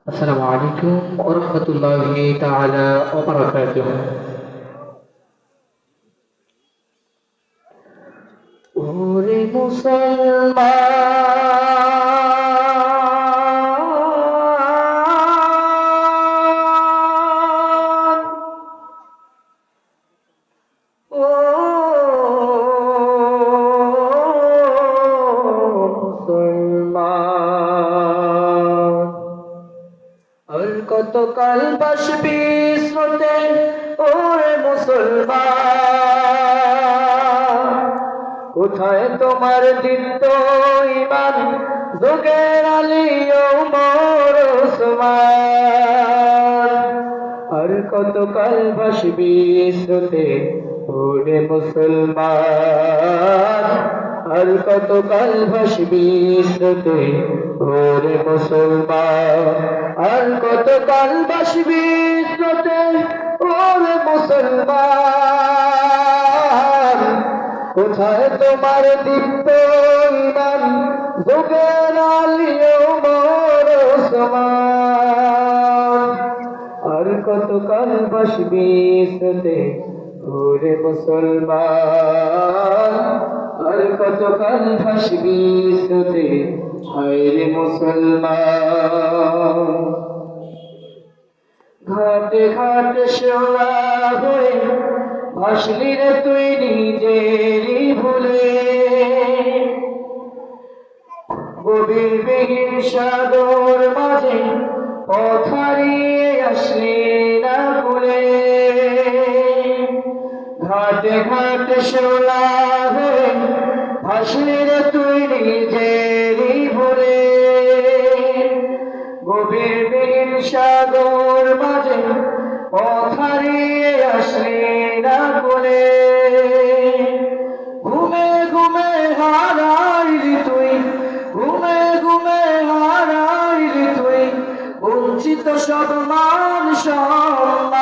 আসসালামু আলাইকুম ওয়া রাহমাতুল্লাহি তাআলা ওয়া বারাকাতুহু। ওরে মুসলমান, ও মুসলমান, আর কতকাল বাসবি স্রোতে, ওরে মুসলমান, কোথায় তোমার দীপ্ত ঈমান, যুগের আলী ওমর ওসমান, আর কতকাল ভাসবি স্রোতে, ওরে মুসলমান, আর কতকাল ভাসবি স্রোতে, ওরে মুসলমান, আর কতকাল ভাসবি স্রোতে, ওরে মুসলমান, কোথায় তোমার দীপ্ত ঈমান, যুগের আলী ওমর ওসমান, আর কতকাল ভাসবি স্রোতে, ওরে মুসলমান, আর কতকাল ভাসবি স্রোতে, হায়রে মুসলমান। ঘাটে ঘাটে শোলা হয়ে ভাসলি রে তুই নিজেরই ভুলে, গভীর বিহীন সাগর মাঝে পথ হারিয়ে আসলি না ভুলে, ঘাটে ঘাটে শোলা হয়ে ভাসলি রে তুই নিজেরই ভুলে, গভীর বিহীন সাগর মাঝে পথ হারিয়ে আসলি না ভুলে, ঘুমে ঘুমে হারাইলি তুই, ঘুমে ঘুমে হারাইলি তুই, বঞ্চিত সব মান সম্মান,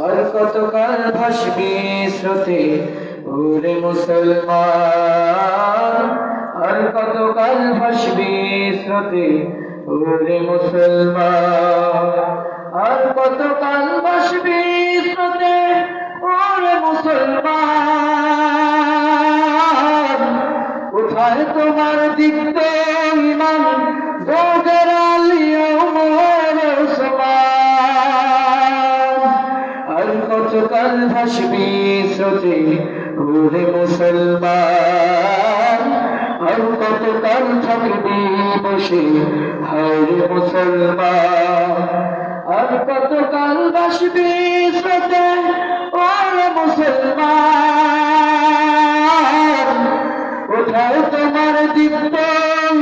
আর কতকাল ভাসবি স্রোতে, ওরে মুসলমান, আর কতকাল ভাসবি স্রোতে, ওরে মুসলমান, আর কতকাল ভাসবি স্রোতে, ওরে মুসলমান, কোথায় তোমার দীপ্ত ঈমান, যুগের আলী ওমর ওসমান, আর কতকাল ভাসবি স্রোতে, ওরে মুসলমান, আর কতকাল থাকবি বসে, হায়রে মুসলমান, আর কতকাল ভাসবি স্রোতে, ওরে মুসলমান, কোথায় তোমার দীপ্ত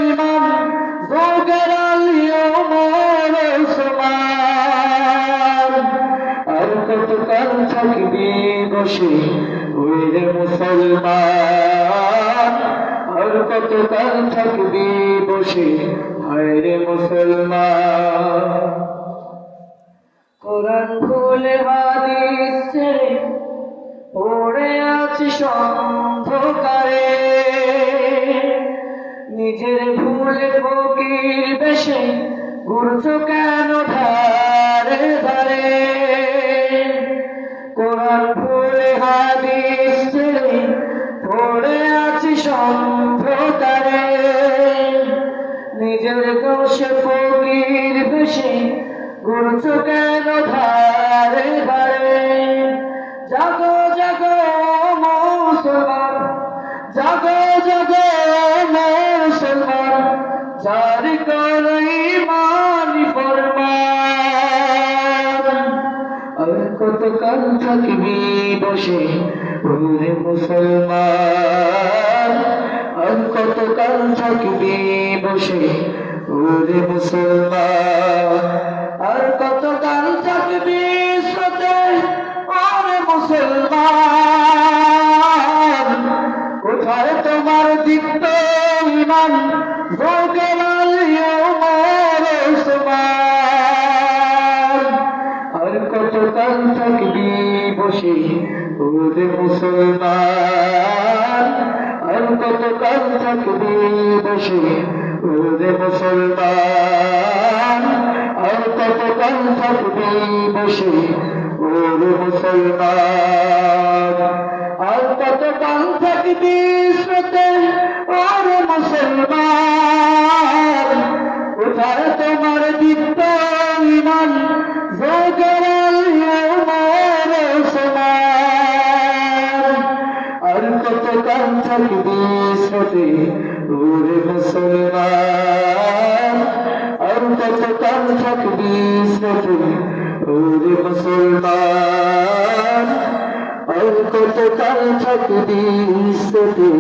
ঈমান, যুগের আলী ওমর ওসমান, আর কতকাল থাকবি বসে, ওরে মুসলমান, আর কতকাল থাকবি বসে, হায়রে মুসলমান। কোরআন খুলে হাদিস ছেড়ে পড়ে আছিস অন্ধকারে, নিজের ভুলে ফকির বেশে ঘুরছো কেন ধারে ধারে, কোরআন খুলে হাদিস ছেড়ে পড়ে আছিস অন্ধকারে, নিজের দোষে ফকির বেশে ঘুরছো কেন ধারে ধারে, জাগো জাগো মুসলমান, জাগো জাগো মুসলমান, জারি করো ঈমানি ফরমান, আর কতকাল থাকবি বসে, ওরে মুসলমান, আর কতকাল থাকবি বসে, ওরে মুসলমান, আর কতকাল থাকবি স্রোতে, ওরে মুসলমান, কোথায় তোমার দীপ্ত ঈমান, যুগের আলী ওমর ওসমান, আর কতকাল থাকবি বসে, ওরে মুসলমান, আর কতকাল থাকবি বসে, ওরে মুসলমান। কাল থাকবি বসে ওরে মুসলমান, আর কত কাল থাকবি শ্রোতে ওরে মুসলমান, কোথায় তোমার দীপ্ত ইমান জোগাড় আমার সমান, আর কত কাল থাকবি শ্রোতে ওরে মুসলমান, আর কত কাল থাকবি শ্রোতে ওরে মুসলমান, আর কত কাল থাকবি শ্রোতে